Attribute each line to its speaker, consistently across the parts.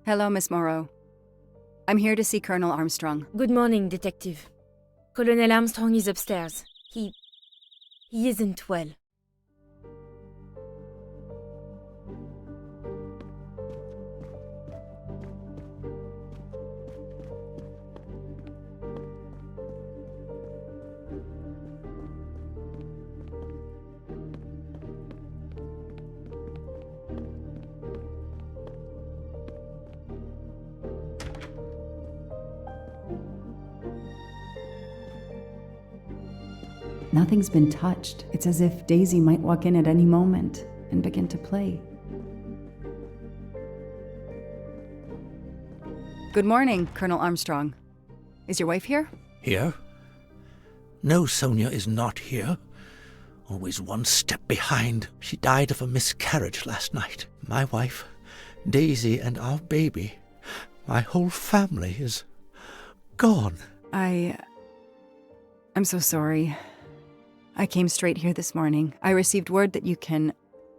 Speaker 1: Hello, Miss Morrow. I'm here to see Colonel Armstrong.
Speaker 2: Good morning, Detective. Colonel Armstrong is upstairs. He isn't well.
Speaker 1: Nothing's been touched. It's as if Daisy might walk in at any moment and begin to play. Good morning, Colonel Armstrong. Is your wife here?
Speaker 3: Here? No, Sonia is not here. Always one step behind. She died of a miscarriage last night. My wife, Daisy, and our baby. My whole family is gone.
Speaker 1: I'm so sorry. I came straight here this morning. I received word that you can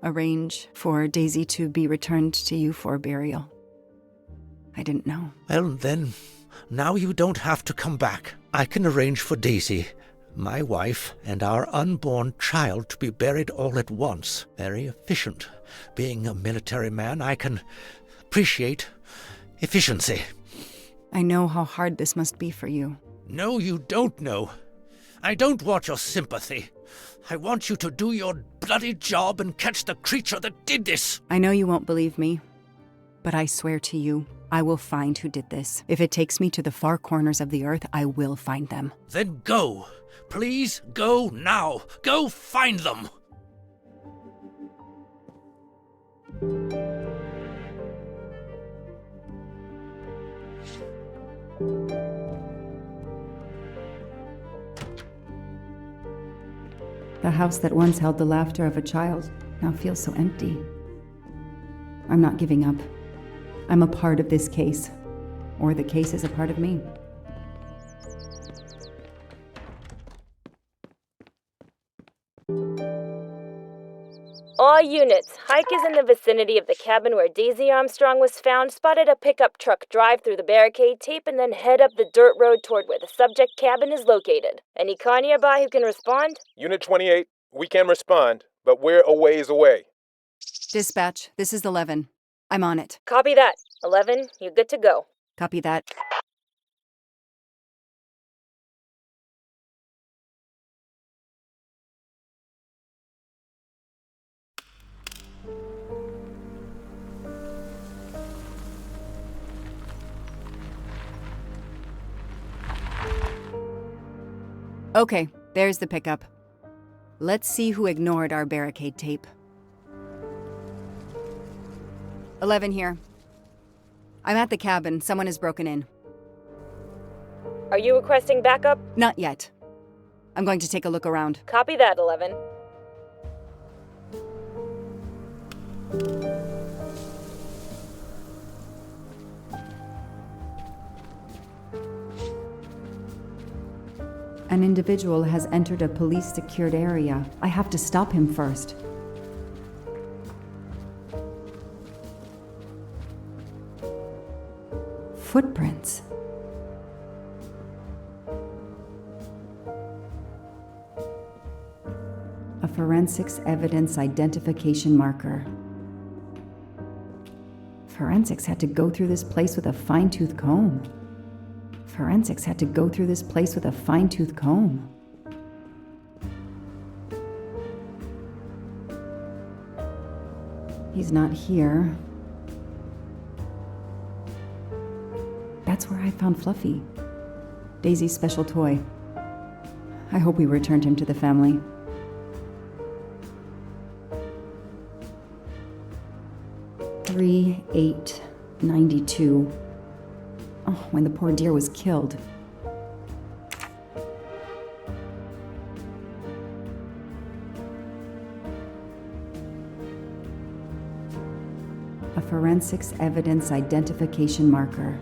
Speaker 1: arrange for Daisy to be returned to you for burial. I didn't know.
Speaker 3: Well, then, now you don't have to come back. I can arrange for Daisy, my wife, and our unborn child to be buried all at once. Very efficient. Being a military man, I can appreciate efficiency.
Speaker 1: I know how hard this must be for you.
Speaker 3: No, you don't know. I don't want your sympathy. I want you to do your bloody job and catch the creature that did this.
Speaker 1: I know you won't believe me, but I swear to you, I will find who did this. If it takes me to the far corners of the earth, I will find them.
Speaker 3: Then go. Please go now. Go find them.
Speaker 1: The house that once held the laughter of a child now feels so empty. I'm not giving up. I'm a part of this case, or the case is a part of me.
Speaker 2: All units, Hike is in the vicinity of the cabin where Daisy Armstrong was found, spotted a pickup truck drive through the barricade tape, and then head up the dirt road toward where the subject cabin is located. Any car nearby who can respond?
Speaker 4: Unit 28, we can respond, but we're a ways away.
Speaker 1: Dispatch, this is 11. I'm on it.
Speaker 2: Copy that. 11, you're good to go.
Speaker 1: Copy that. Okay, there's the pickup. Let's see who ignored our barricade tape. 11 here. I'm at the cabin. Someone has broken in.
Speaker 2: Are you requesting backup?
Speaker 1: Not yet. I'm going to take a look around.
Speaker 2: Copy that, 11.
Speaker 1: An individual has entered a police-secured area. I have to stop him first. Footprints. A forensics evidence identification marker. Forensics had to go through this place with a fine-tooth comb. Forensics had to go through this place with a fine-tooth comb. He's not here. That's where I found Fluffy, Daisy's special toy. I hope we returned him to the family. $3,892. Oh, when the poor deer was killed. A forensics evidence identification marker.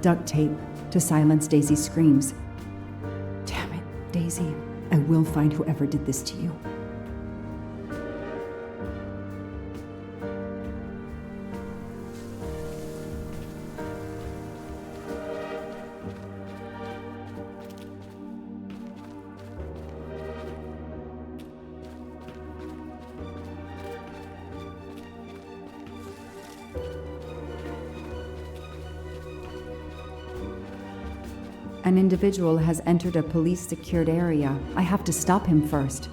Speaker 1: Duct tape to silence Daisy's screams. Damn it, Daisy. I will find whoever did this to you. An individual has entered a police-secured area. I have to stop him first.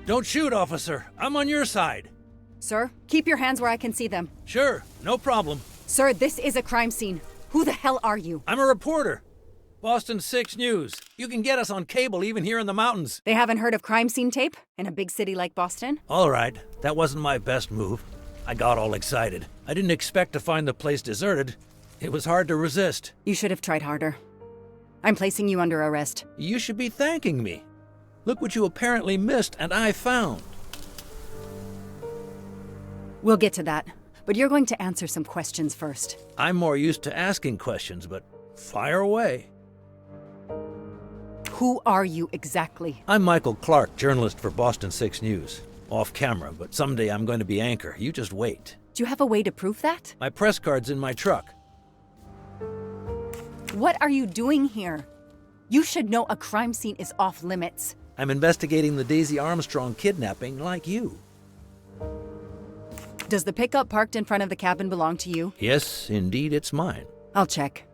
Speaker 3: Don't shoot, officer. I'm on your side.
Speaker 1: Sir, keep your hands where I can see them.
Speaker 3: Sure, no problem.
Speaker 1: Sir, this is a crime scene. Who the hell are you?
Speaker 3: I'm a reporter. Boston 6 News. You can get us on cable even here in the mountains.
Speaker 1: They haven't heard of crime scene tape in a big city like Boston?
Speaker 3: All right, that wasn't my best move. I got all excited. I didn't expect to find the place deserted. It was hard to resist.
Speaker 1: You should have tried harder. I'm placing you under arrest.
Speaker 3: You should be thanking me. Look what you apparently missed and I found.
Speaker 1: We'll get to that, but you're going to answer some questions first.
Speaker 3: I'm more used to asking questions, but fire away.
Speaker 1: Who are you exactly?
Speaker 3: I'm Michael Clark, journalist for Boston 6 News. Off camera, but someday I'm going to be anchor. You just wait.
Speaker 1: Do you have a way to prove that?
Speaker 3: My press card's in my truck.
Speaker 1: What are you doing here? You should know a crime scene is off limits.
Speaker 3: I'm investigating the Daisy Armstrong kidnapping like you.
Speaker 1: Does the pickup parked in front of the cabin belong to you?
Speaker 3: Yes, indeed, it's mine.
Speaker 1: I'll check.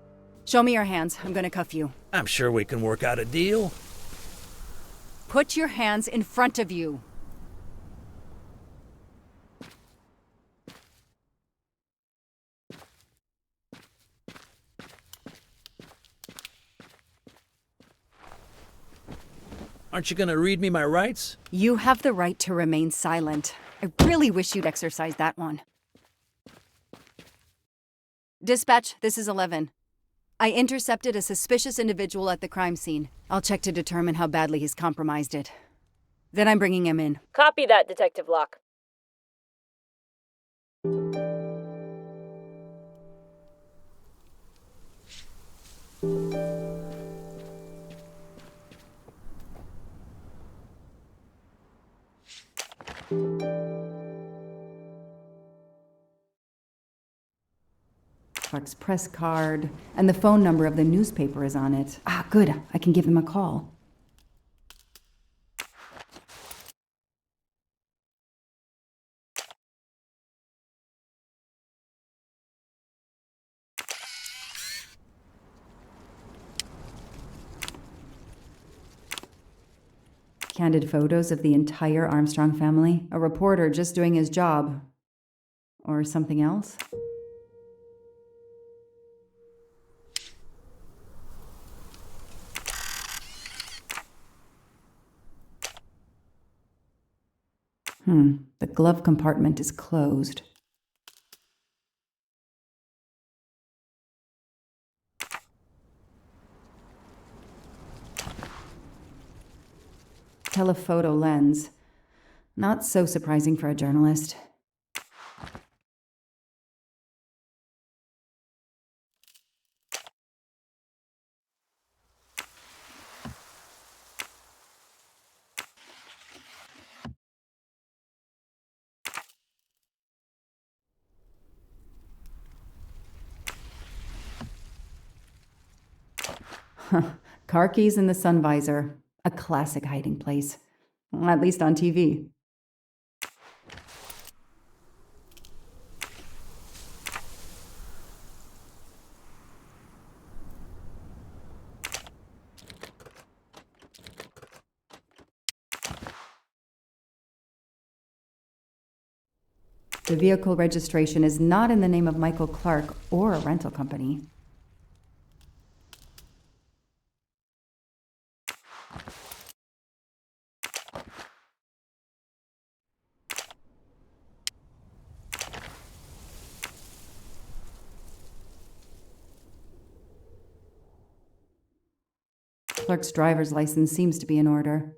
Speaker 1: Show me your hands. I'm gonna cuff you.
Speaker 3: I'm sure we can work out a deal.
Speaker 1: Put your hands in front of you.
Speaker 3: Aren't you gonna read me my rights?
Speaker 1: You have the right to remain silent. I really wish you'd exercise that one. Dispatch, this is 11. I intercepted a suspicious individual at the crime scene. I'll check to determine how badly he's compromised it. Then I'm bringing him in.
Speaker 2: Copy that, Detective Locke.
Speaker 1: Clark's press card, and the phone number of the newspaper is on it. Ah, good. I can give him a call. Candid photos of the entire Armstrong family. A reporter just doing his job. Or something else? The glove compartment is closed. Telephoto lens. Not so surprising for a journalist. Car keys in the sun visor. A classic hiding place. At least on TV. The vehicle registration is not in the name of Michael Clark or a rental company. Clark's driver's license seems to be in order.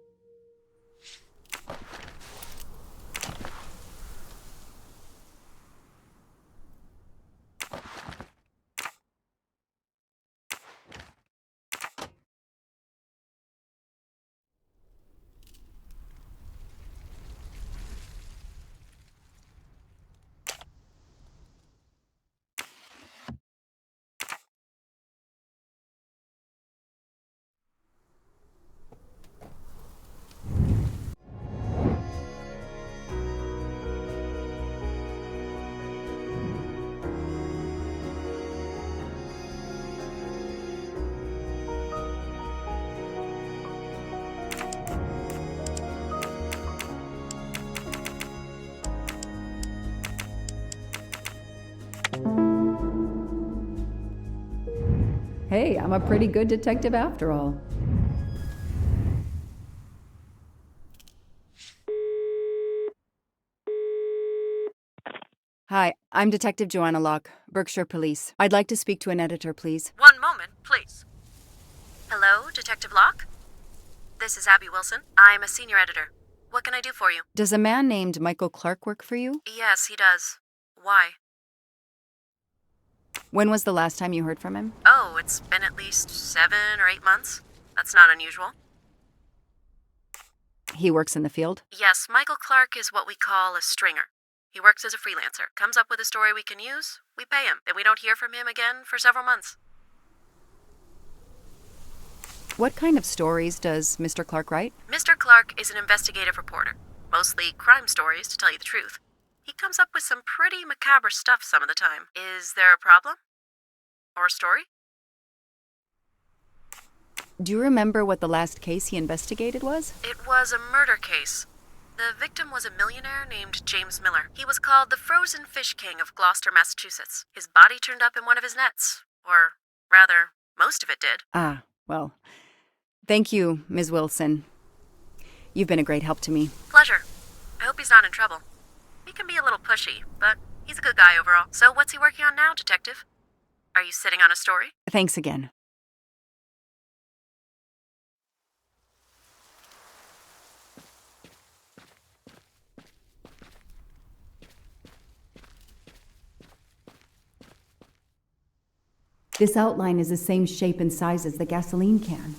Speaker 1: Hey, I'm a pretty good detective after all. Hi, I'm Detective Joanna Locke, Berkshire Police. I'd like to speak to an editor, please.
Speaker 5: One moment, please. Hello, Detective Locke? This is Abby Wilson. I'm a senior editor. What can I do for you?
Speaker 1: Does a man named Michael Clark work for you?
Speaker 5: Yes, he does. Why?
Speaker 1: When was the last time you heard from him?
Speaker 5: Oh, it's been at least 7 or 8 months. That's not unusual.
Speaker 1: He works in the field?
Speaker 5: Yes, Michael Clark is what we call a stringer. He works as a freelancer, comes up with a story we can use, we pay him, then we don't hear from him again for several months.
Speaker 1: What kind of stories does Mr. Clark write?
Speaker 5: Mr. Clark is an investigative reporter, mostly crime stories, to tell you the truth. He comes up with some pretty macabre stuff some of the time. Is there a problem? Or a story?
Speaker 1: Do you remember what the last case he investigated was?
Speaker 5: It was a murder case. The victim was a millionaire named James Miller. He was called the Frozen Fish King of Gloucester, Massachusetts. His body turned up in one of his nets. Or, rather, most of it did.
Speaker 1: Ah, well, thank you, Ms. Wilson. You've been a great help to me.
Speaker 5: Pleasure. I hope he's not in trouble. He can be a little pushy, but he's a good guy overall. So what's he working on now, Detective? Are you sitting on a story?
Speaker 1: Thanks again. This outline is the same shape and size as the gasoline can.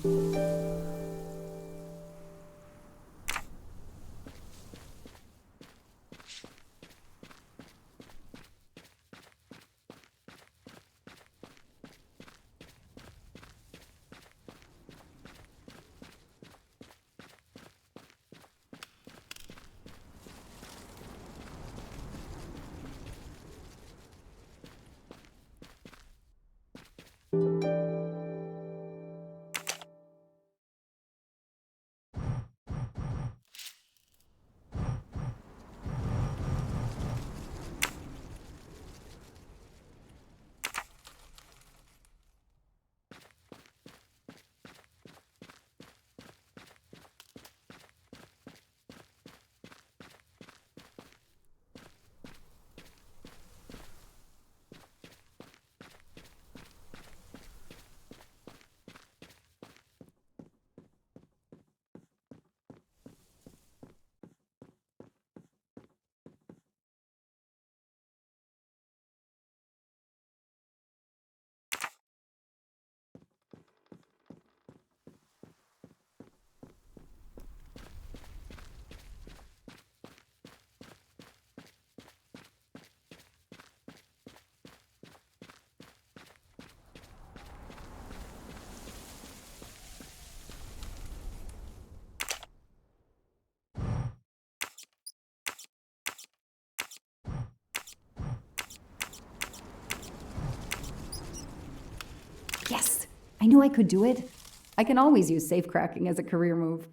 Speaker 1: Yes! I knew I could do it. I can always use safe cracking as a career move.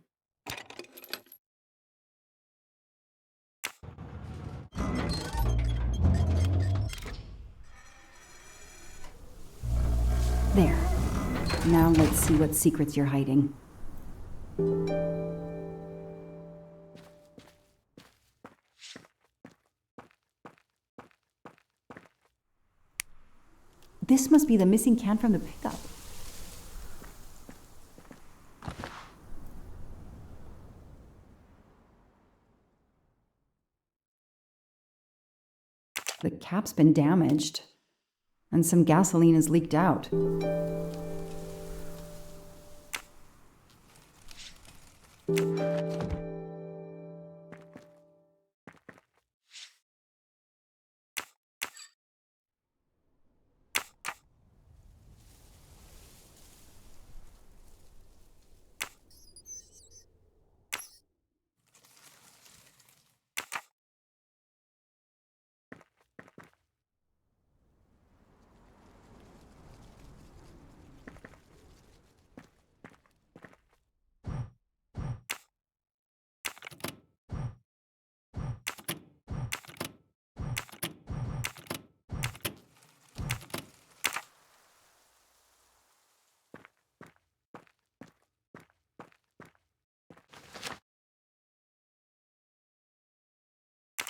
Speaker 1: There. Now let's see what secrets you're hiding. This must be the missing can from the pickup. The cap's been damaged, and some gasoline has leaked out.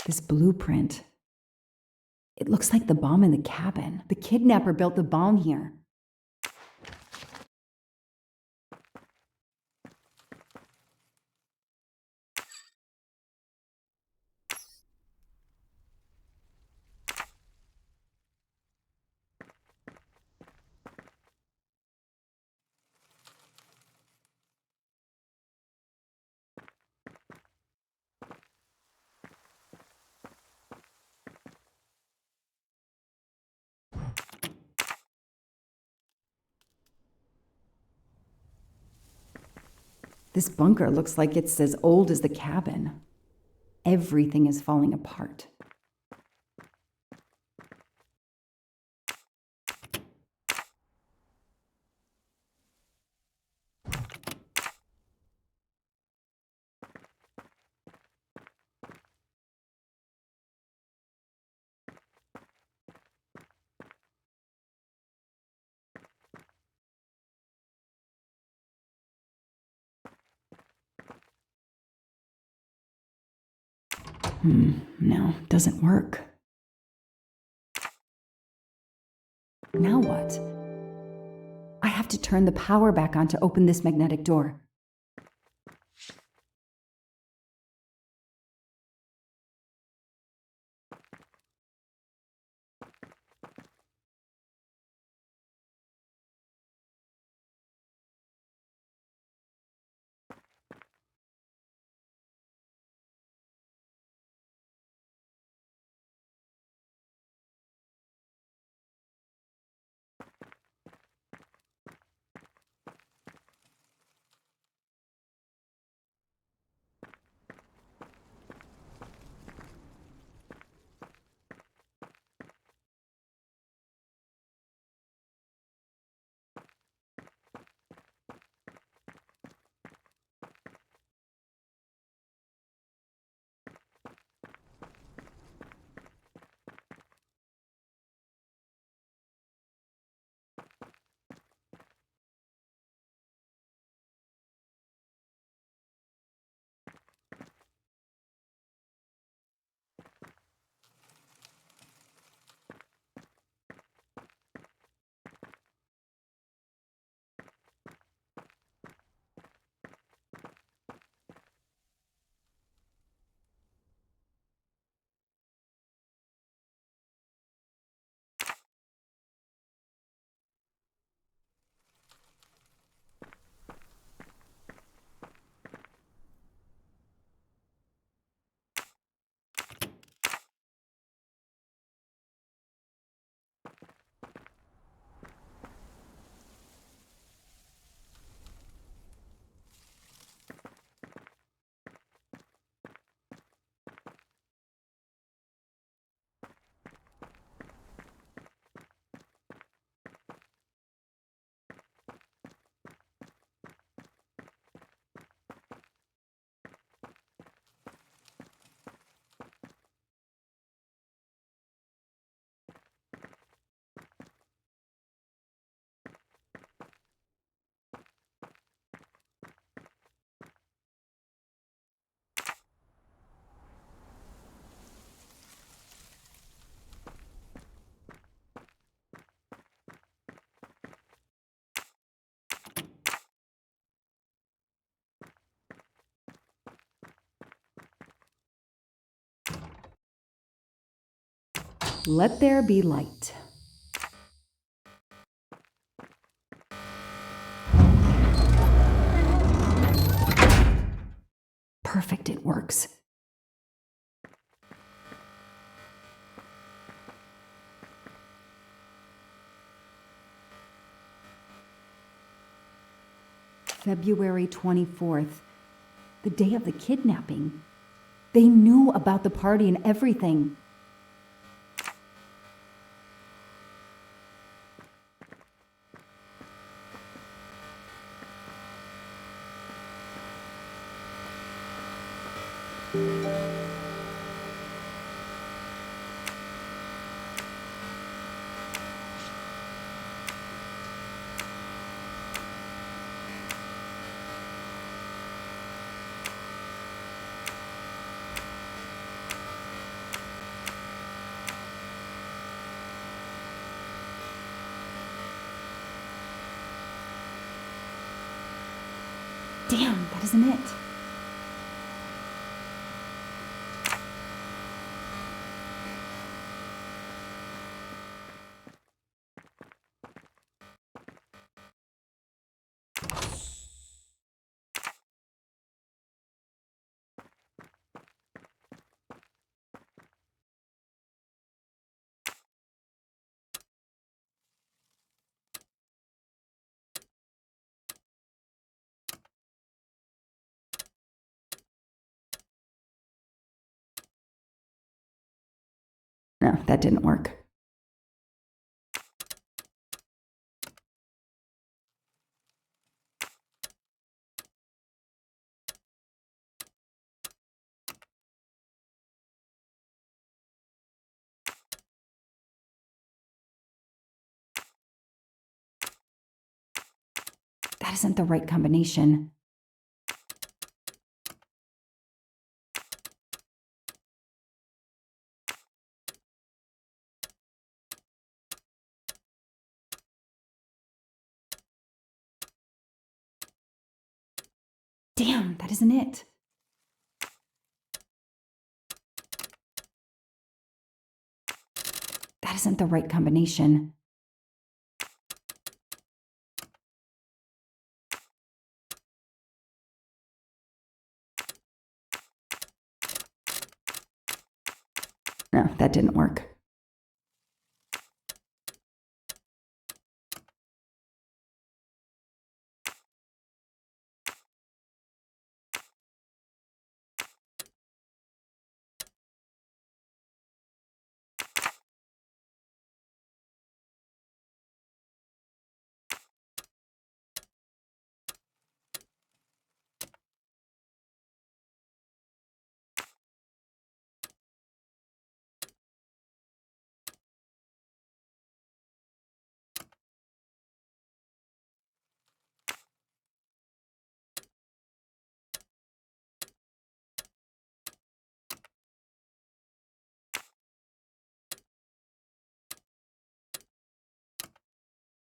Speaker 1: This blueprint. It looks like the bomb in the cabin. The kidnapper built the bomb here. This bunker looks like it's as old as the cabin. Everything is falling apart. No, doesn't work. Now what? I have to turn the power back on to open this magnetic door. Let there be light. Perfect, it works. February 24th, the day of the kidnapping. They knew about the party and everything. Damn, that isn't it. No, that didn't work. That isn't the right combination. Damn, that isn't it. That isn't the right combination. No, that didn't work.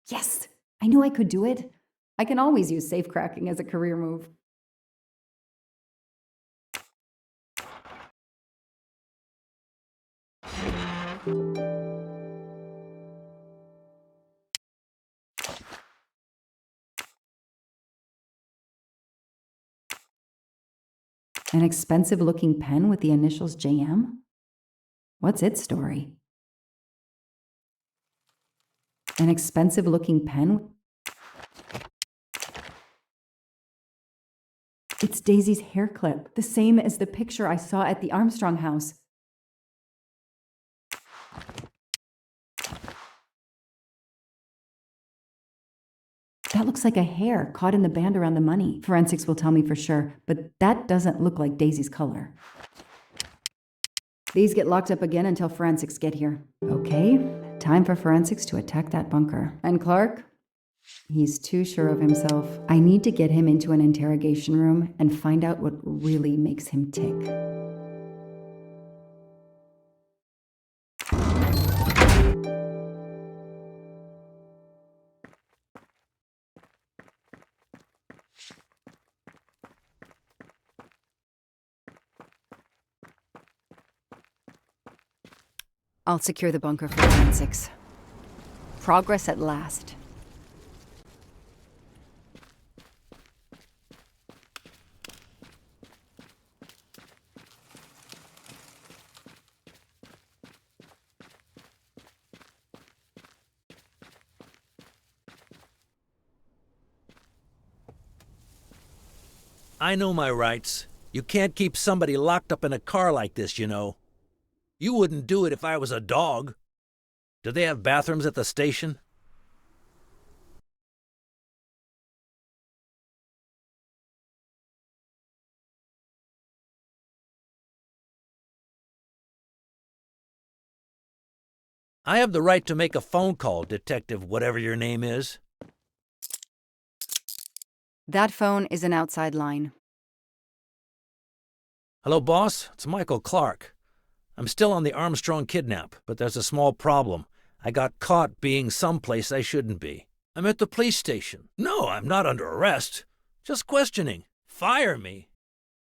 Speaker 1: Yes, I knew I could do it. I can always use safecracking as a career move. An expensive-looking pen with the initials JM? What's its story? An expensive-looking pen? It's Daisy's hair clip, the same as the picture I saw at the Armstrong house. That looks like a hair caught in the band around the money. Forensics will tell me for sure, but that doesn't look like Daisy's color. These get locked up again until forensics get here. Okay, time for forensics to attack that bunker. And Clark? He's too sure of himself. I need to get him into an interrogation room and find out what really makes him tick. I'll secure the bunker for forensics. Progress at last.
Speaker 3: I know my rights. You can't keep somebody locked up in a car like this, you know. You wouldn't do it if I was a dog. Do they have bathrooms at the station? I have the right to make a phone call, Detective whatever your name is.
Speaker 1: That phone is an outside line.
Speaker 3: Hello, boss. It's Michael Clark. I'm still on the Armstrong kidnap, but there's a small problem. I got caught being someplace I shouldn't be. I'm at the police station. No, I'm not under arrest. Just questioning. Fire me.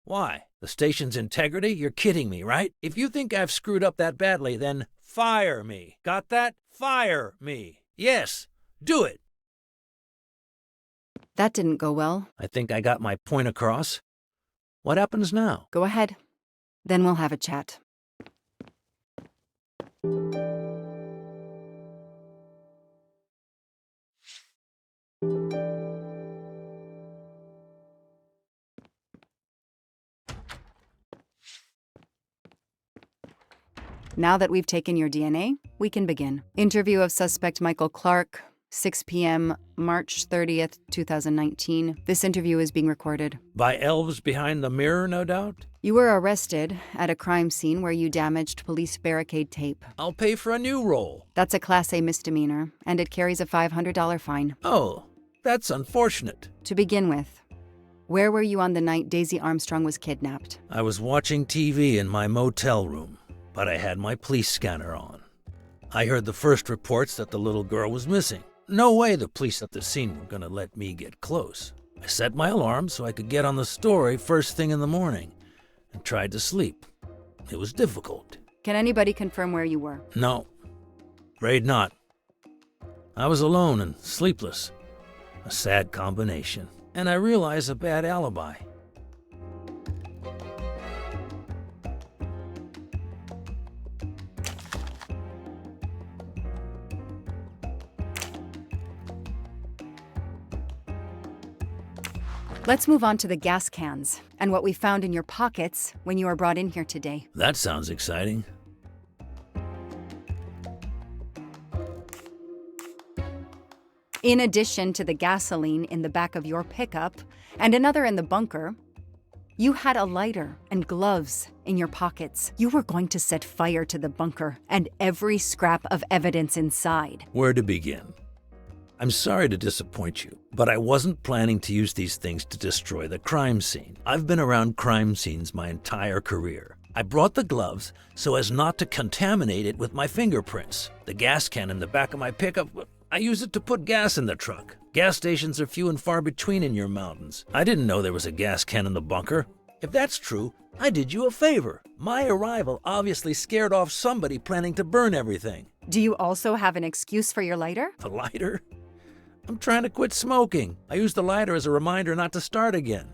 Speaker 3: Why? The station's integrity? You're kidding me, right? If you think I've screwed up that badly, then fire me. Got that? Fire me. Yes, do it.
Speaker 1: That didn't go well.
Speaker 3: I think I got my point across. What happens now?
Speaker 1: Go ahead. Then we'll have a chat. Now that we've taken your DNA, we can begin. Interview of suspect Michael Clark, 6 p.m., March 30th, 2019. This interview is being recorded.
Speaker 3: By elves behind the mirror, no doubt?
Speaker 1: You were arrested at a crime scene where you damaged police barricade tape.
Speaker 3: I'll pay for a new role.
Speaker 1: That's a Class A misdemeanor, and it carries a $500 fine.
Speaker 3: Oh, that's unfortunate.
Speaker 1: To begin with, where were you on the night Daisy Armstrong was kidnapped?
Speaker 3: I was watching TV in my motel room, but I had my police scanner on. I heard the first reports that the little girl was missing. No way the police at the scene were gonna let me get close. I set my alarm so I could get on the story first thing in the morning and tried to sleep. It was difficult.
Speaker 1: Can anybody confirm where you were?
Speaker 3: No, afraid not. I was alone and sleepless. A sad combination. And I realized a bad alibi.
Speaker 1: Let's move on to the gas cans and what we found in your pockets when you were brought in here today.
Speaker 3: That sounds exciting.
Speaker 1: In addition to the gasoline in the back of your pickup and another in the bunker, you had a lighter and gloves in your pockets. You were going to set fire to the bunker and every scrap of evidence inside.
Speaker 3: Where to begin? I'm sorry to disappoint you, but I wasn't planning to use these things to destroy the crime scene. I've been around crime scenes my entire career. I brought the gloves so as not to contaminate it with my fingerprints. The gas can in the back of my pickup, I use it to put gas in the truck. Gas stations are few and far between in your mountains. I didn't know there was a gas can in the bunker. If that's true, I did you a favor. My arrival obviously scared off somebody planning to burn everything.
Speaker 1: Do you also have an excuse for your lighter?
Speaker 3: The lighter? I'm trying to quit smoking. I used the lighter as a reminder not to start again.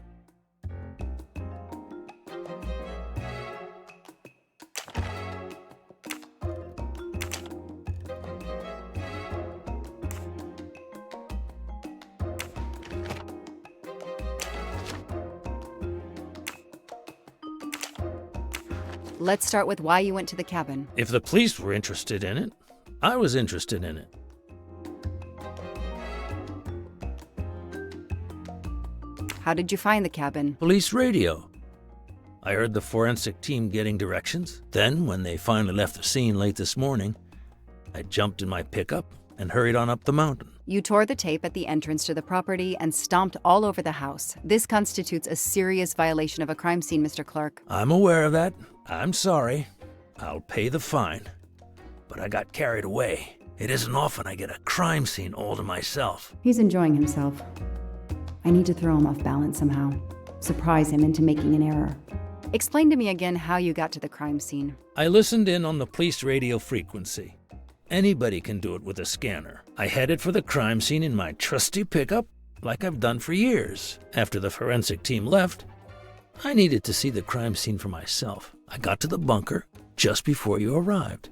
Speaker 1: Let's start with why you went to the cabin.
Speaker 3: If the police were interested in it, I was interested in it.
Speaker 1: How did you find the cabin?
Speaker 3: Police radio. I heard the forensic team getting directions. Then, when they finally left the scene late this morning, I jumped in my pickup and hurried on up the mountain.
Speaker 1: You tore the tape at the entrance to the property and stomped all over the house. This constitutes a serious violation of a crime scene, Mr. Clark.
Speaker 3: I'm aware of that. I'm sorry. I'll pay the fine. But I got carried away. It isn't often I get a crime scene all to myself.
Speaker 1: He's enjoying himself. I need to throw him off balance somehow. Surprise him into making an error. Explain to me again how you got to the crime scene.
Speaker 3: I listened in on the police radio frequency. Anybody can do it with a scanner. I headed for the crime scene in my trusty pickup, like I've done for years. After the forensic team left, I needed to see the crime scene for myself. I got to the bunker just before you arrived.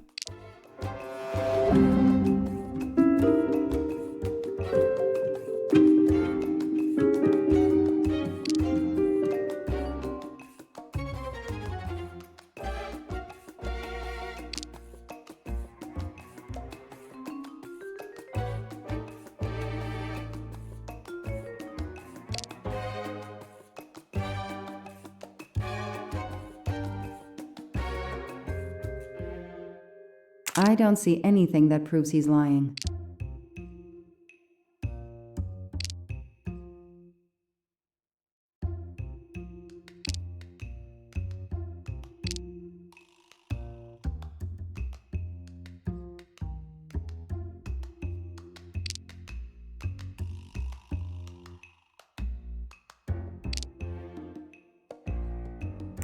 Speaker 1: I don't see anything that proves he's lying.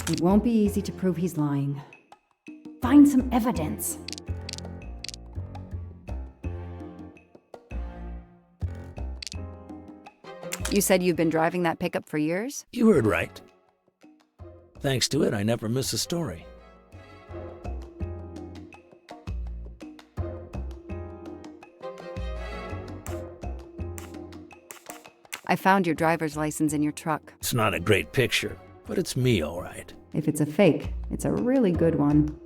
Speaker 1: It won't be easy to prove he's lying. Find some evidence. You said you've been driving that pickup for years?
Speaker 3: You heard right. Thanks to it, I never miss a story.
Speaker 1: I found your driver's license in your truck.
Speaker 3: It's not a great picture, but it's me, all right.
Speaker 1: If it's a fake, it's a really good one.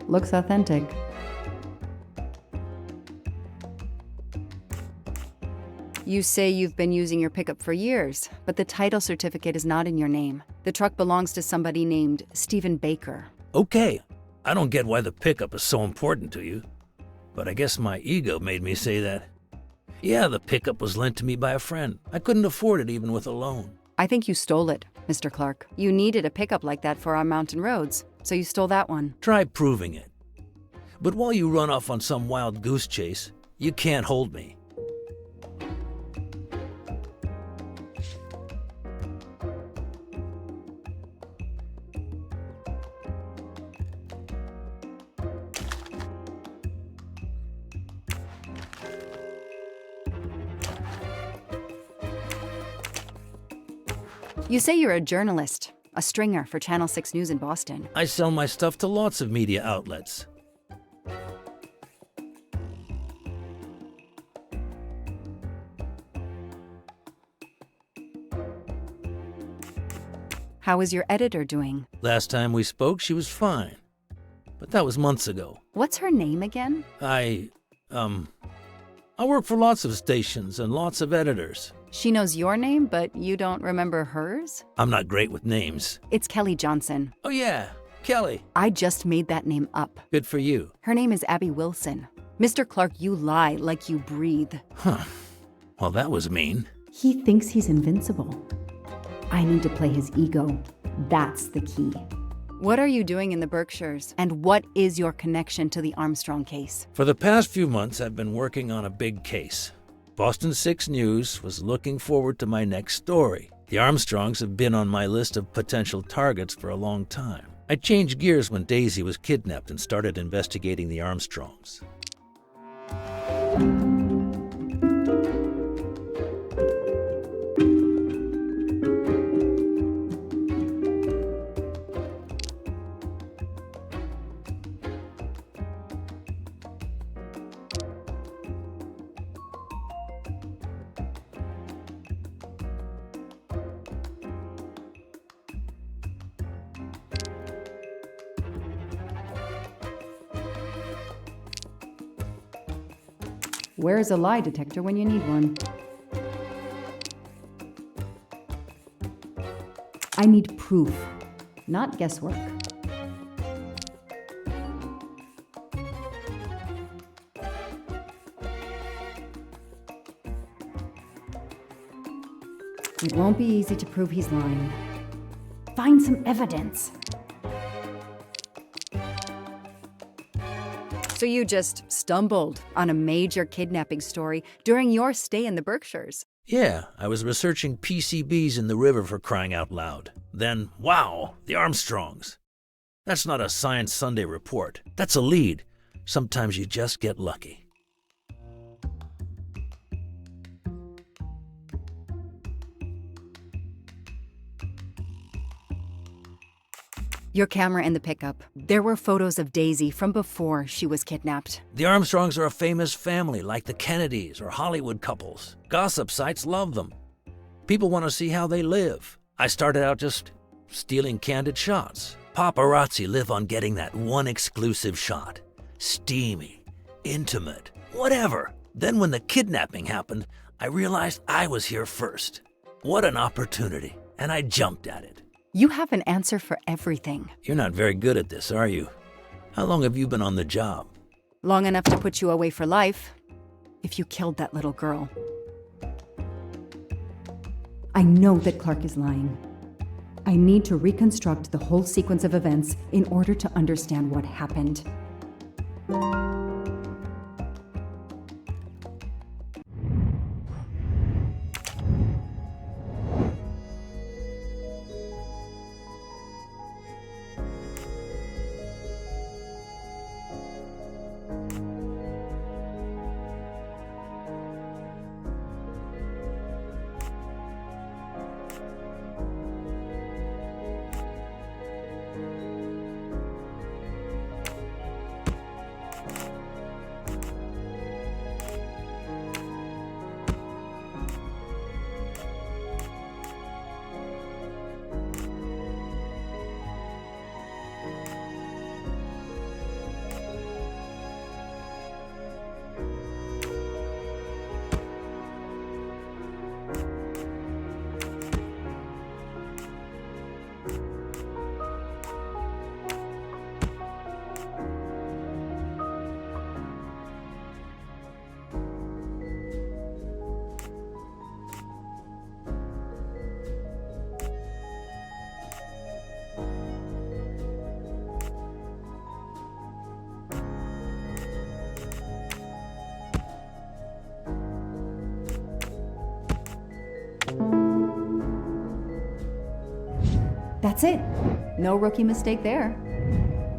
Speaker 1: Looks authentic. You say you've been using your pickup for years, but the title certificate is not in your name. The truck belongs to somebody named Stephen Baker.
Speaker 3: Okay, I don't get why the pickup is so important to you, but I guess my ego made me say that. Yeah, the pickup was lent to me by a friend. I couldn't afford it even with a loan.
Speaker 1: I think you stole it, Mr. Clark. You needed a pickup like that for our mountain roads, so you stole that one.
Speaker 3: Try proving it. But while you run off on some wild goose chase, you can't hold me.
Speaker 1: You say you're a journalist, a stringer for Channel 6 News in Boston.
Speaker 3: I sell my stuff to lots of media outlets.
Speaker 1: How is your editor doing?
Speaker 3: Last time we spoke, she was fine. But that was months ago.
Speaker 1: What's her name again?
Speaker 3: I work for lots of stations and lots of editors.
Speaker 1: She knows your name, but you don't remember hers?
Speaker 3: I'm not great with names.
Speaker 1: It's Kelly Johnson.
Speaker 3: Oh yeah, Kelly.
Speaker 1: I just made that name up.
Speaker 3: Good for you.
Speaker 1: Her name is Abby Wilson. Mr. Clark, you lie like you breathe.
Speaker 3: Huh. Well, that was mean.
Speaker 1: He thinks he's invincible. I need to play his ego. That's the key. What are you doing in the Berkshires? And what is your connection to the Armstrong case?
Speaker 3: For the past few months, I've been working on a big case. Boston 6 News was looking forward to my next story. The Armstrongs have been on my list of potential targets for a long time. I changed gears when Daisy was kidnapped and started investigating the Armstrongs.
Speaker 1: Where's a lie detector when you need one? I need proof, not guesswork. It won't be easy to prove he's lying. Find some evidence. So you just stumbled on a major kidnapping story during your stay in the Berkshires.
Speaker 3: Yeah, I was researching PCBs in the river for crying out loud. Then, wow, the Armstrongs. That's not a Science Sunday report. That's a lead. Sometimes you just get lucky.
Speaker 1: Your camera in the pickup. There were photos of Daisy from before she was kidnapped.
Speaker 3: The Armstrongs are a famous family like the Kennedys or Hollywood couples. Gossip sites love them. People want to see how they live. I started out just stealing candid shots. Paparazzi live on getting that one exclusive shot. Steamy, intimate, whatever. Then when the kidnapping happened, I realized I was here first. What an opportunity, and I jumped at it.
Speaker 1: You have an answer for everything.
Speaker 3: You're not very good at this, are you? How long have you been on the job?
Speaker 1: Long enough to put you away for life, if you killed that little girl. I know that Clark is lying. I need to reconstruct the whole sequence of events in order to understand what happened. That's it. No rookie mistake there.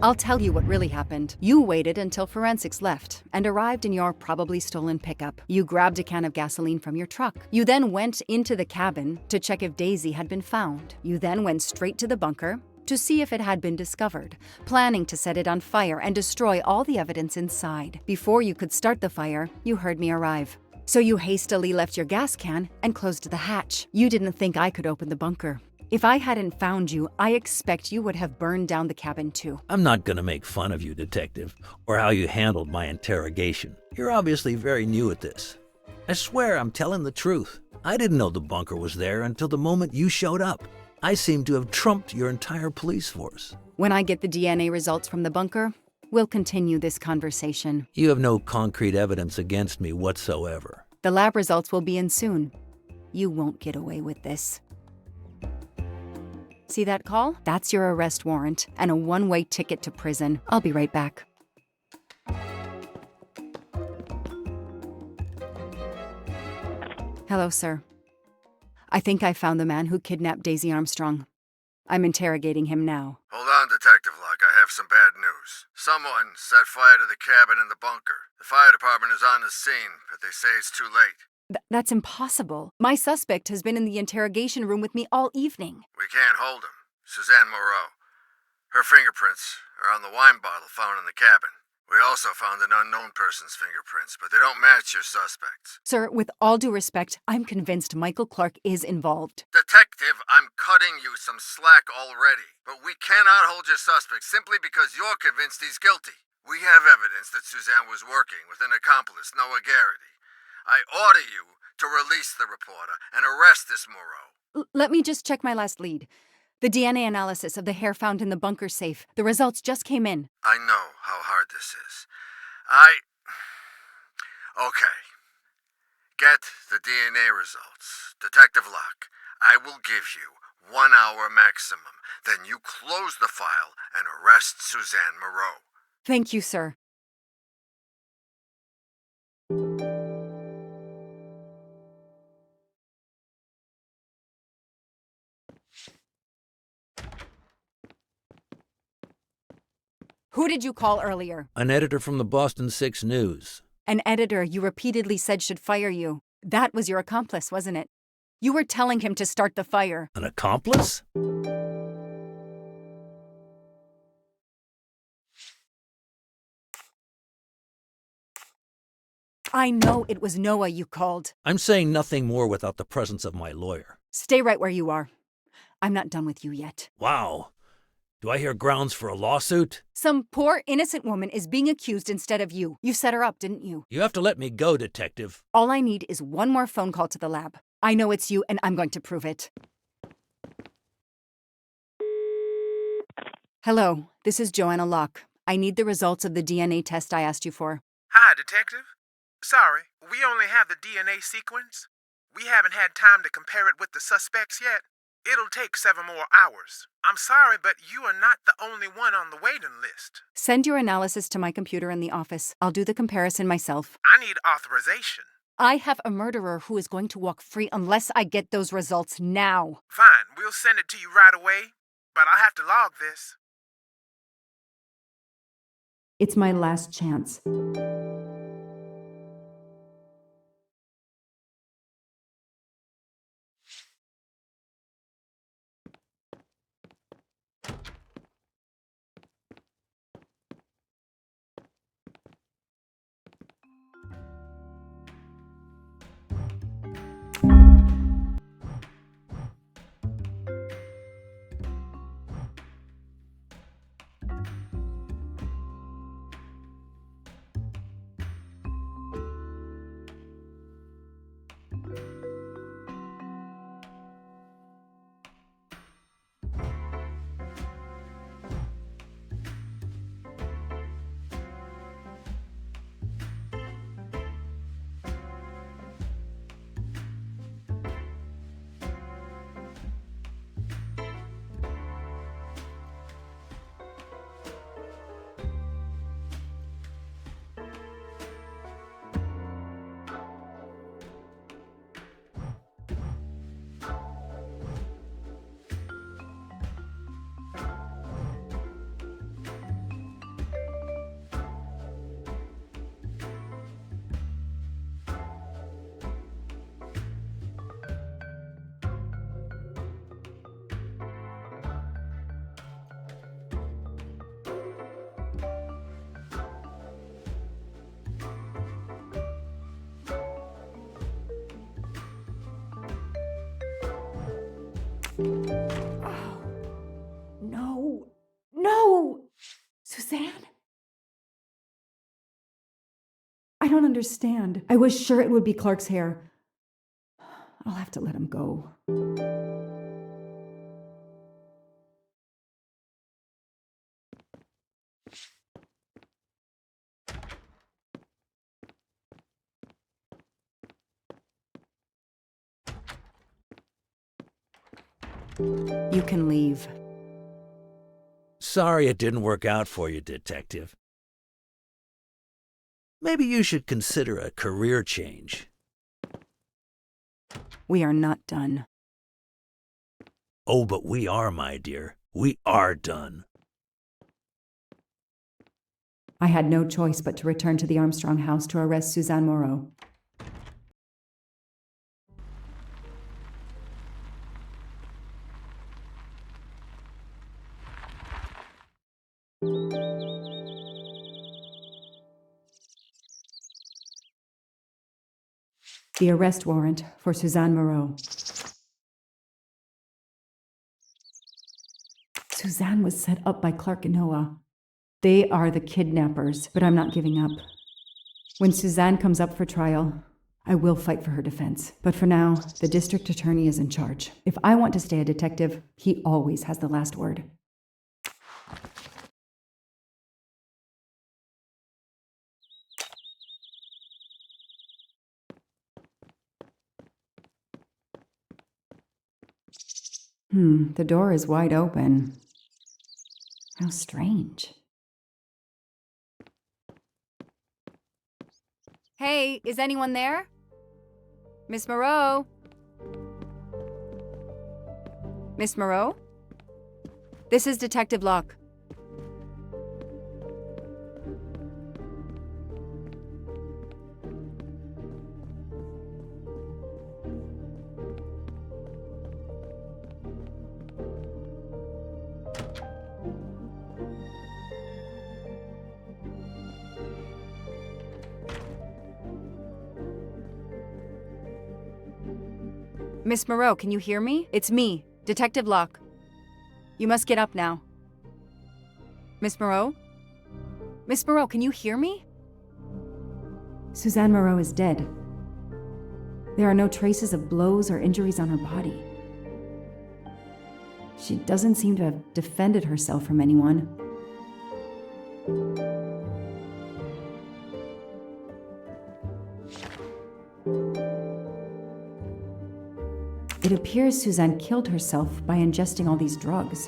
Speaker 1: I'll tell you what really happened. You waited until forensics left and arrived in your probably stolen pickup. You grabbed a can of gasoline from your truck. You then went into the cabin to check if Daisy had been found. You then went straight to the bunker to see if it had been discovered, planning to set it on fire and destroy all the evidence inside. Before you could start the fire, you heard me arrive. So you hastily left your gas can and closed the hatch. You didn't think I could open the bunker. If I hadn't found you, I expect you would have burned down the cabin too.
Speaker 3: I'm not going to make fun of you, Detective, or how you handled my interrogation. You're obviously very new at this. I swear I'm telling the truth. I didn't know the bunker was there until the moment you showed up. I seem to have trumped your entire police force.
Speaker 1: When I get the DNA results from the bunker, we'll continue this conversation.
Speaker 3: You have no concrete evidence against me whatsoever.
Speaker 1: The lab results will be in soon. You won't get away with this. See that call? That's your arrest warrant and a one-way ticket to prison. I'll be right back. Hello, sir. I think I found the man who kidnapped Daisy Armstrong. I'm interrogating him now.
Speaker 6: Hold on, Detective Locke. I have some bad news. Someone set fire to the cabin in the bunker. The fire department is on the scene, but they say it's too late.
Speaker 1: That's impossible. My suspect has been in the interrogation room with me all evening.
Speaker 6: We can't hold him. Suzanne Moreau. Her fingerprints are on the wine bottle found in the cabin. We also found an unknown person's fingerprints, but they don't match your suspects.
Speaker 1: Sir, with all due respect, I'm convinced Michael Clark is involved.
Speaker 6: Detective, I'm cutting you some slack already, but we cannot hold your suspect simply because you're convinced he's guilty. We have evidence that Suzanne was working with an accomplice, Noah Garrity. I order you to release the reporter and arrest this Moreau.
Speaker 1: Let me just check my last lead. The DNA analysis of the hair found in the bunker safe. The results just came in.
Speaker 6: I know how hard this is. Okay. Get the DNA results. Detective Locke, I will give you 1 hour maximum. Then you close the file and arrest Suzanne Moreau.
Speaker 1: Thank you, sir. Who did you call earlier?
Speaker 3: An editor from the Boston 6 News.
Speaker 1: An editor you repeatedly said should fire you. That was your accomplice, wasn't it? You were telling him to start the fire.
Speaker 3: An accomplice?
Speaker 1: I know it was Noah you called.
Speaker 3: I'm saying nothing more without the presence of my lawyer.
Speaker 1: Stay right where you are. I'm not done with you yet.
Speaker 3: Wow. Do I hear grounds for a lawsuit?
Speaker 1: Some poor innocent woman is being accused instead of you. You set her up, didn't you?
Speaker 3: You have to let me go, Detective.
Speaker 1: All I need is one more phone call to the lab. I know it's you, and I'm going to prove it. Hello, this is Joanna Locke. I need the results of the DNA test I asked you for.
Speaker 7: Hi, Detective. Sorry, we only have the DNA sequence. We haven't had time to compare it with the suspects yet. It'll take 7 more hours. I'm sorry, but you are not the only one on the waiting list.
Speaker 1: Send your analysis to my computer in the office. I'll do the comparison myself.
Speaker 7: I need authorization.
Speaker 1: I have a murderer who is going to walk free unless I get those results now.
Speaker 7: Fine, we'll send it to you right away, but I'll have to log this.
Speaker 1: It's my last chance. Oh, no. No! Suzanne? I don't understand. I was sure it would be Clark's hair. I'll have to let him go. You can leave.
Speaker 3: Sorry it didn't work out for you, Detective. Maybe you should consider a career change.
Speaker 1: We are not done.
Speaker 3: Oh, but we are, my dear. We are done.
Speaker 1: I had no choice but to return to the Armstrong house to arrest Suzanne Moreau. The arrest warrant for Suzanne Moreau. Suzanne was set up by Clark and Noah. They are the kidnappers, but I'm not giving up. When Suzanne comes up for trial, I will fight for her defense. But for now, the district attorney is in charge. If I want to stay a detective, he always has the last word. The door is wide open. How strange. Hey, is anyone there? Miss Moreau? Miss Moreau? This is Detective Locke. Miss Moreau, can you hear me? It's me, Detective Locke. You must get up now. Miss Moreau? Miss Moreau, can you hear me? Suzanne Moreau is dead. There are no traces of blows or injuries on her body. She doesn't seem to have defended herself from anyone. It appears Suzanne killed herself by ingesting all these drugs.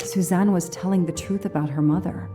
Speaker 1: Suzanne was telling the truth about her mother.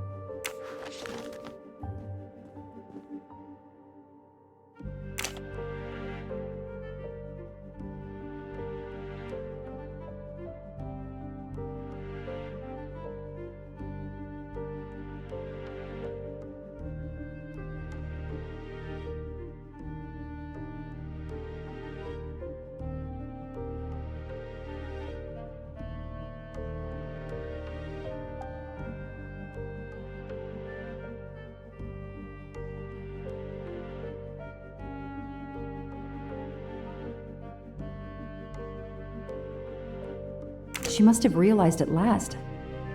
Speaker 1: She must have realized at last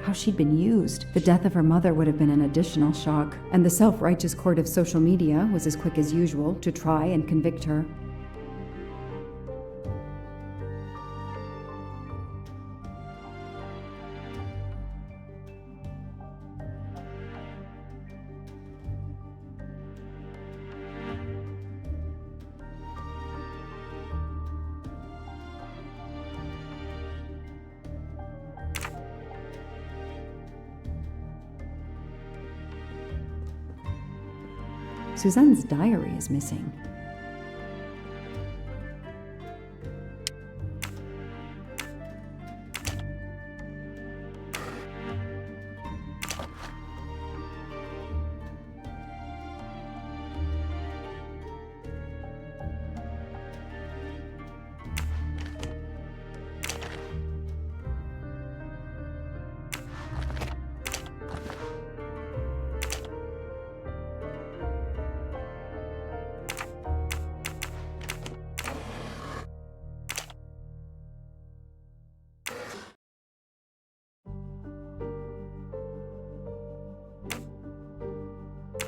Speaker 1: how she'd been used. The death of her mother would have been an additional shock, and the self-righteous court of social media was as quick as usual to try and convict her. Suzanne's diary is missing.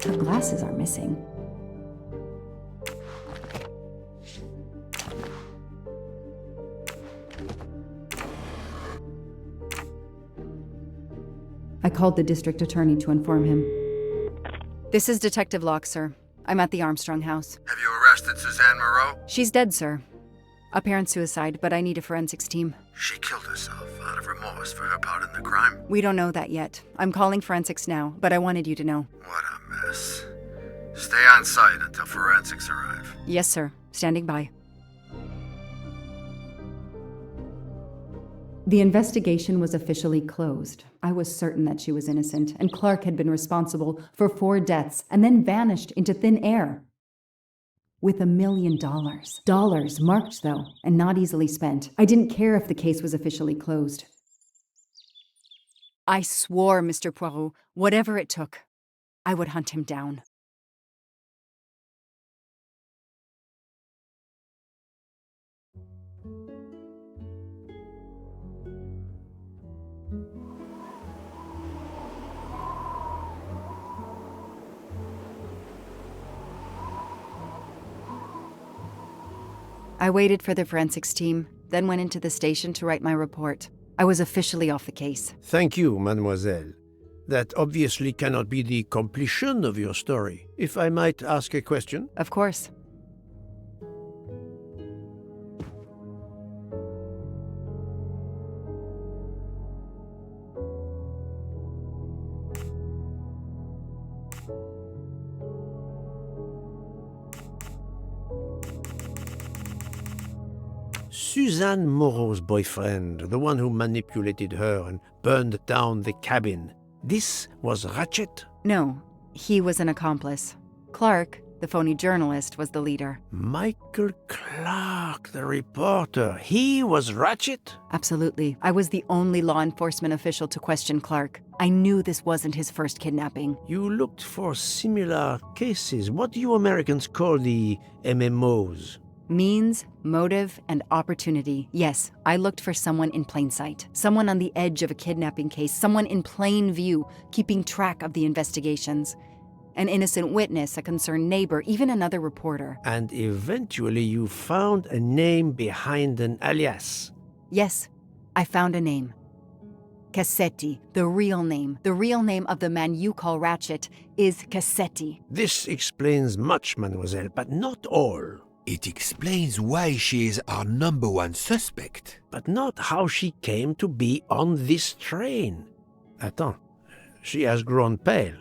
Speaker 1: Her glasses are missing. I called the district attorney to inform him. This is Detective Locke, sir. I'm at the Armstrong house.
Speaker 6: Have you arrested Suzanne Moreau?
Speaker 1: She's dead, sir. Apparent suicide, but I need a forensics team.
Speaker 6: She killed herself out of remorse for her part in the crime.
Speaker 1: We don't know that yet. I'm calling forensics now, but I wanted you to know.
Speaker 6: What a mess. Stay on site until forensics arrive.
Speaker 1: Yes, sir. Standing by. The investigation was officially closed. I was certain that she was innocent, and Clark had been responsible for 4 deaths and then vanished into thin air. With $1 million. Dollars marked, though, and not easily spent. I didn't care if the case was officially closed. I swore, Mr. Poirot, whatever it took, I would hunt him down. I waited for the forensics team, then went into the station to write my report. I was officially off the case.
Speaker 8: Thank you, mademoiselle. That obviously cannot be the completion of your story. If I might ask a question?
Speaker 1: Of course.
Speaker 8: Suzanne Moreau's boyfriend, the one who manipulated her and burned down the cabin. This was Ratchet?
Speaker 1: No, he was an accomplice. Clark, the phony journalist, was the leader.
Speaker 8: Michael Clark, the reporter. He was Ratchet?
Speaker 1: Absolutely. I was the only law enforcement official to question Clark. I knew this wasn't his first kidnapping.
Speaker 8: You looked for similar cases. What do you Americans call the MMOs?
Speaker 1: Means, motive, and opportunity. Yes, I looked for someone in plain sight. Someone on the edge of a kidnapping case. Someone in plain view, keeping track of the investigations. An innocent witness, a concerned neighbor, even another reporter.
Speaker 8: And eventually you found a name behind an alias.
Speaker 1: Yes, I found a name. Cassetti, the real name. The real name of the man you call Ratchet is Cassetti.
Speaker 8: This explains much, mademoiselle, but not all.
Speaker 9: It explains why she is our number one suspect.
Speaker 8: But not how she came to be on this train. Attends, she has grown pale.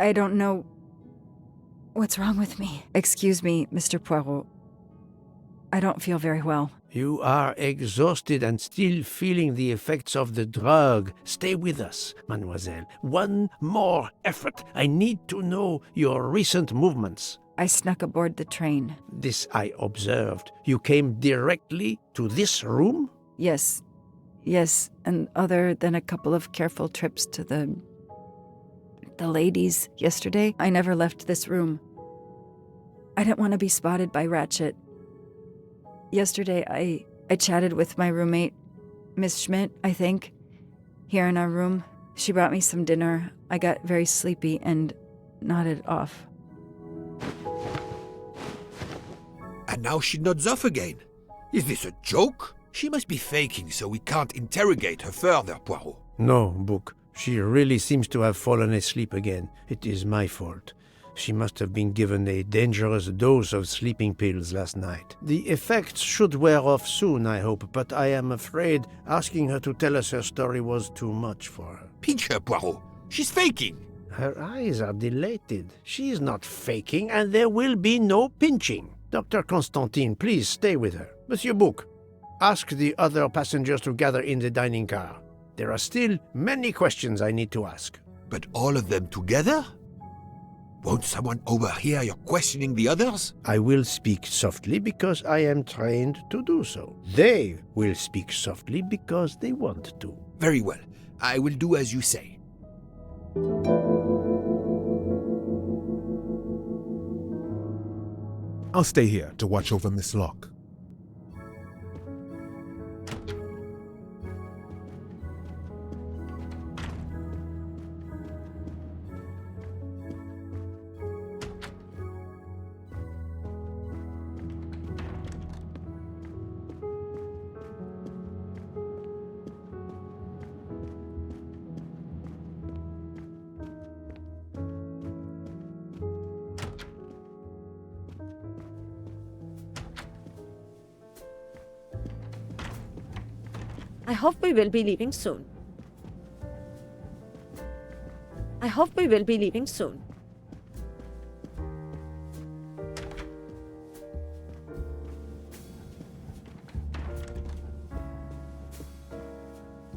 Speaker 1: I don't know what's wrong with me. Excuse me, Mr. Poirot. I don't feel very well.
Speaker 8: You are exhausted and still feeling the effects of the drug. Stay with us, mademoiselle. One more effort. I need to know your recent movements.
Speaker 1: I snuck aboard the train.
Speaker 8: This I observed. You came directly to this room?
Speaker 1: Yes, and other than a couple of careful trips to the ladies yesterday, I never left this room. I didn't want to be spotted by Ratchet. Yesterday, I chatted with my roommate, Miss Schmidt, I think, here in our room. She brought me some dinner. I got very sleepy and nodded off.
Speaker 9: And now she nods off again. Is this a joke? She must be faking, so we can't interrogate her further, Poirot.
Speaker 8: No, Book. She really seems to have fallen asleep again. It is my fault. She must have been given a dangerous dose of sleeping pills last night. The effects should wear off soon, I hope, but I am afraid asking her to tell us her story was too much for her.
Speaker 9: Pinch her, Poirot. She's faking.
Speaker 8: Her eyes are dilated. She is not faking, and there will be no pinching. Dr. Constantine, please stay with her. Monsieur Book, ask the other passengers to gather in the dining car. There are still many questions I need to ask.
Speaker 9: But all of them together? Won't someone overhear your questioning the others?
Speaker 8: I will speak softly because I am trained to do so. They will speak softly because they want to.
Speaker 9: Very well. I will do as you say.
Speaker 10: I'll stay here to watch over Miss Locke.
Speaker 11: I hope we will be leaving soon.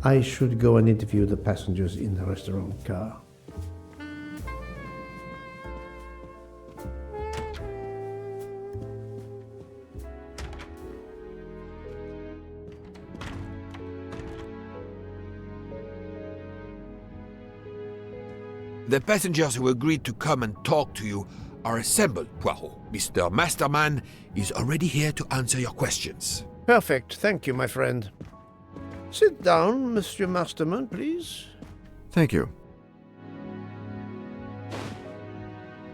Speaker 8: I should go and interview the passengers in the restaurant car.
Speaker 9: The passengers who agreed to come and talk to you are assembled, Poirot. Mr. Masterman is already here to answer your questions.
Speaker 8: Perfect. Thank you, my friend. Sit down, Monsieur Masterman, please.
Speaker 12: Thank you.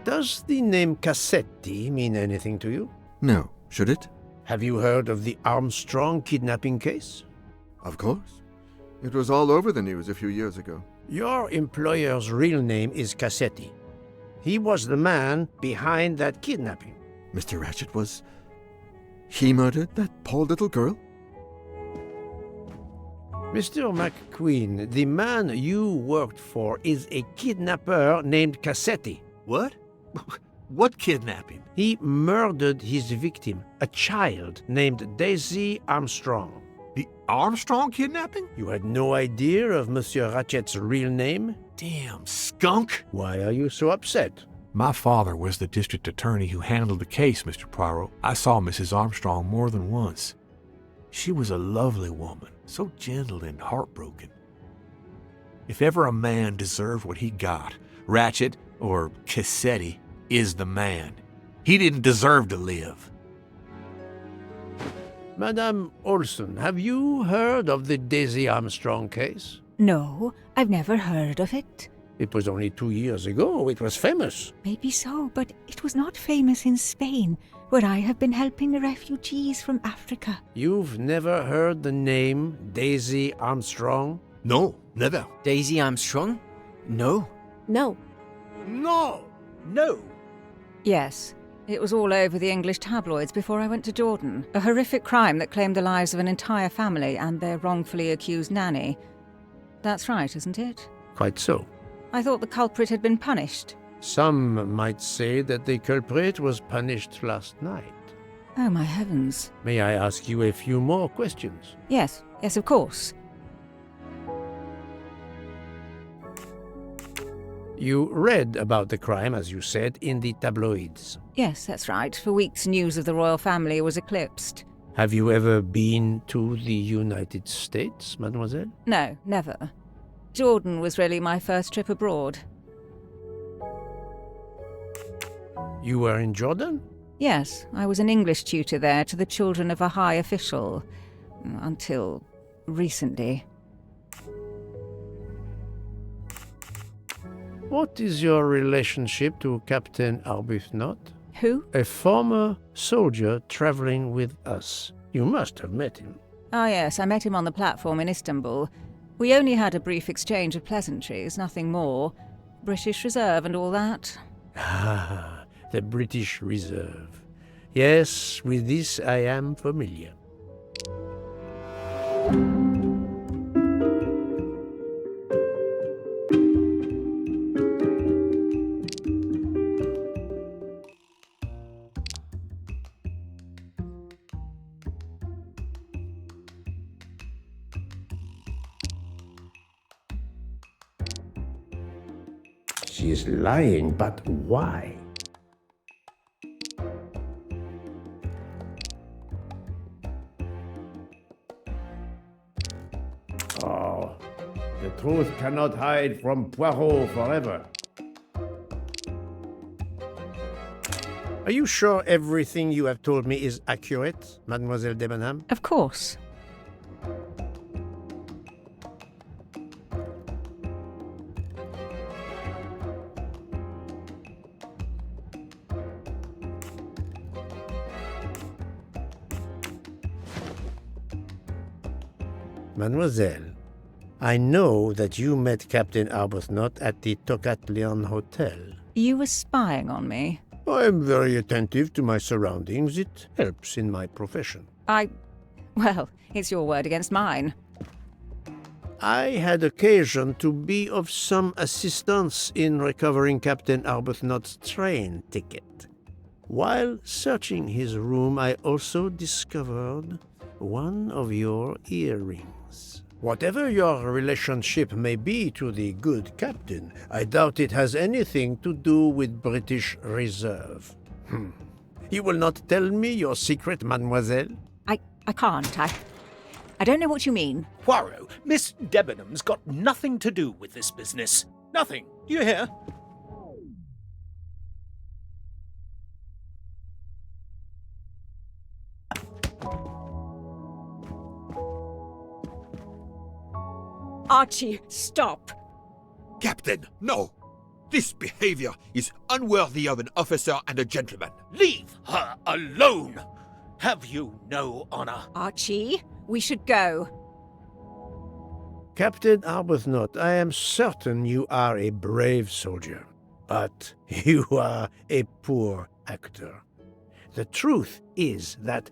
Speaker 8: Does the name Cassetti mean anything to you?
Speaker 12: No. Should it?
Speaker 8: Have you heard of the Armstrong kidnapping case?
Speaker 12: Of course. It was all over the news a few years ago.
Speaker 8: Your employer's real name is Cassetti. He was the man behind that kidnapping.
Speaker 12: Mr. Ratchet was... He murdered that poor little girl?
Speaker 8: Mr. McQueen, the man you worked for is a kidnapper named Cassetti.
Speaker 9: What?
Speaker 13: What kidnapping?
Speaker 8: He murdered his victim, a child named Daisy Armstrong.
Speaker 13: The Armstrong kidnapping?
Speaker 8: You had no idea of Monsieur Ratchet's real name?
Speaker 13: Damn skunk!
Speaker 8: Why are you so upset?
Speaker 14: My father was the district attorney who handled the case, Mr. Poirot. I saw Mrs. Armstrong more than once. She was a lovely woman, so gentle and heartbroken. If ever a man deserved what he got, Ratchet, or Cassetti, is the man. He didn't deserve to live.
Speaker 8: Madame Olson, have you heard of the Daisy Armstrong case?
Speaker 15: No, I've never heard of it.
Speaker 8: It was only 2 years ago. It was famous.
Speaker 15: Maybe so, but it was not famous in Spain, where I have been helping the refugees from Africa.
Speaker 8: You've never heard the name Daisy Armstrong?
Speaker 13: No, never.
Speaker 16: Daisy Armstrong? No.
Speaker 11: No.
Speaker 13: No! No!
Speaker 1: Yes. It was all over the English tabloids before I went to Jordan. A horrific crime that claimed the lives of an entire family and their wrongfully accused nanny. That's right, isn't it?
Speaker 8: Quite so.
Speaker 1: I thought the culprit had been punished.
Speaker 8: Some might say that the culprit was punished last night.
Speaker 1: Oh, my heavens.
Speaker 8: May I ask you a few more questions?
Speaker 1: Yes, of course.
Speaker 8: You read about the crime, as you said, in the tabloids.
Speaker 1: Yes, that's right. For weeks, news of the royal family was eclipsed.
Speaker 8: Have you ever been to the United States, mademoiselle?
Speaker 1: No, never. Jordan was really my first trip abroad.
Speaker 8: You were in Jordan?
Speaker 1: Yes, I was an English tutor there to the children of a high official. Until recently.
Speaker 8: What is your relationship to Captain Arbuthnot?
Speaker 1: Who?
Speaker 8: A former soldier traveling with us. You must have met him.
Speaker 1: Ah, yes, I met him on the platform in Istanbul. We only had a brief exchange of pleasantries, nothing more. British Reserve and all that.
Speaker 8: Ah, the British Reserve. Yes, with this I am familiar. She is lying, but why? Oh, the truth cannot hide from Poirot forever. Are you sure everything you have told me is accurate, Mademoiselle Debenham?
Speaker 1: Of course.
Speaker 8: Mademoiselle, I know that you met Captain Arbuthnot at the Tocatlian Hotel.
Speaker 1: You were spying on me?
Speaker 8: I am very attentive to my surroundings. It helps in my profession.
Speaker 1: Well, it's your word against mine.
Speaker 8: I had occasion to be of some assistance in recovering Captain Arbuthnot's train ticket. While searching his room, I also discovered one of your earrings. Whatever your relationship may be to the good captain, I doubt it has anything to do with British Reserve. You will not tell me your secret, mademoiselle?
Speaker 15: I can't. I don't know what you mean.
Speaker 13: Poirot, Miss Debenham's got nothing to do with this business. Nothing. Do you hear?
Speaker 11: Archie, stop!
Speaker 9: Captain, no! This behavior is unworthy of an officer and a gentleman.
Speaker 13: Leave her alone! Have you no honor?
Speaker 15: Archie, we should go.
Speaker 8: Captain Arbuthnot, I am certain you are a brave soldier, but you are a poor actor. The truth is that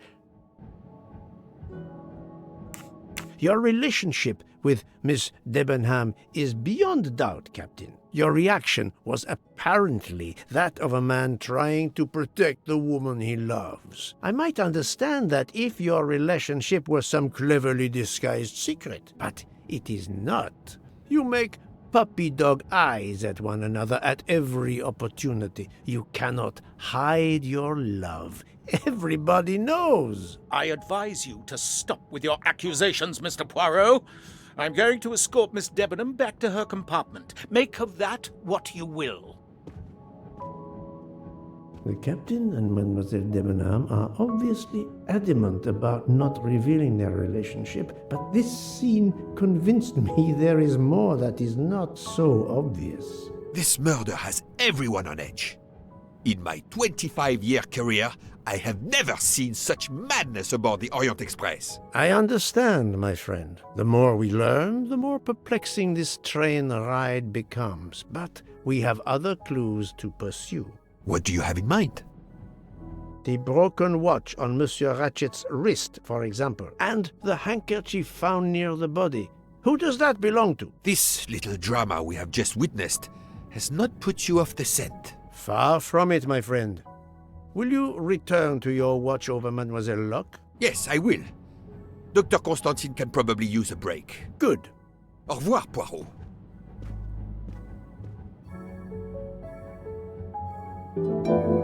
Speaker 8: your relationship with Miss Debenham is beyond doubt, Captain. Your reaction was apparently that of a man trying to protect the woman he loves. I might understand that if your relationship were some cleverly disguised secret, but it is not. You make puppy dog eyes at one another at every opportunity. You cannot hide your love. Everybody knows.
Speaker 13: I advise you to stop with your accusations, Mr. Poirot. I'm going to escort Miss Debenham back to her compartment. Make of that what you will.
Speaker 8: The captain and Mademoiselle Debenham are obviously adamant about not revealing their relationship, but this scene convinced me there is more that is not so obvious.
Speaker 9: This murder has everyone on edge. In my 25-year career, I have never seen such madness aboard the Orient Express.
Speaker 8: I understand, my friend. The more we learn, the more perplexing this train ride becomes. But we have other clues to pursue.
Speaker 9: What do you have in mind?
Speaker 8: The broken watch on Monsieur Ratchet's wrist, for example, and the handkerchief found near the body. Who does that belong to?
Speaker 9: This little drama we have just witnessed has not put you off the scent.
Speaker 8: Far from it, my friend. Will you return to your watch over Mademoiselle Locke?
Speaker 9: Yes, I will. Dr. Constantine can probably use a break.
Speaker 8: Good.
Speaker 9: Au revoir, Poirot.
Speaker 8: Thank you.